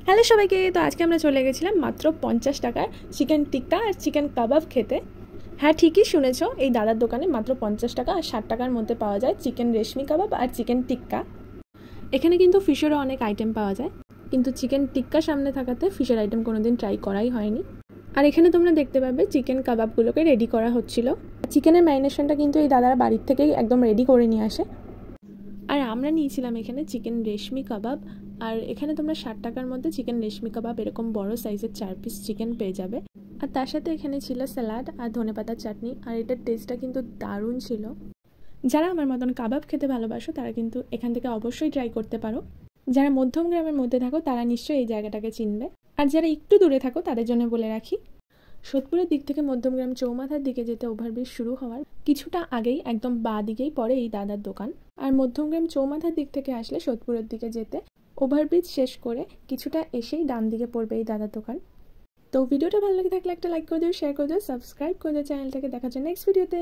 Hello সবাইকে। তো আজকে আমরা চলে গেছিলাম মাত্র 50 টাকার চিকেন টিক্কা আর চিকেন কাবাব খেতে। হ্যাঁ, ঠিকই শুনেছো, এই দাদার দোকানে মাত্র 50 টাকা আর 60 টাকার মধ্যে পাওয়া যায় চিকেন রেশমি কাবাব আর চিকেন টিক্কা। এখানে কিন্তু ফিশেরও অনেক আইটেম পাওয়া যায়, কিন্তু চিকেন টিক্কা সামনে থাকাতে ফিশের আইটেম কোনোদিন ট্রাই করাই হয়নি। আর এখানে তোমরা দেখতে পাবে চিকেন কাবাবগুলোকে রেডি করা হচ্ছিল। চিকেনের ম্যারিনেশনটা কিন্তু এই দাদারা বাড়ির থেকেই একদম রেডি করে নিয়ে আসে। আর আমরা নিয়েছিলাম এখানে চিকেন রেশমি কাবাব। আর এখানে তোমরা 60 টাকার মধ্যে চিকেন রেশমি কাবাব এরকম বড় সাইজের 4 পিস চিকেন পেয়ে যাবে। আর তার সাথে এখানে ছিল স্যালাড আর ধনেপাতার চাটনি। আর এটার টেস্টটা কিন্তু দারুণ ছিল। যারা আমার মতন কাবাব খেতে ভালোবাসো তারা কিন্তু এখান থেকে অবশ্যই ট্রাই করতে পারো। যারা মধ্যম গ্রামের মধ্যে থাকো তারা নিশ্চয়ই এই জায়গাটাকে চিনবে। আর যারা একটু দূরে থাকো তাদের জন্য বলে রাখি, সোদপুরের দিক থেকে মধ্যমগ্রাম চৌমাথার দিকে যেতে ওভারব্রিজ শুরু হওয়ার কিছুটা আগেই একদম বাঁ দিকেই পড়ে এই দাদার দোকান। আর মধ্যমগ্রাম চৌমাথার দিক থেকে আসলে সোদপুরের দিকে যেতে ওভারব্রিজ শেষ করে কিছুটা এসেই ডান দিকে পড়বে এই দাদার দোকান। তো ভিডিওটা ভালো লেগে থাকলে একটা লাইক করে দিও, শেয়ার করে দিও, সাবস্ক্রাইব করে দিও চ্যানেলটাকে। দেখার জন্য নেক্সট ভিডিওতে।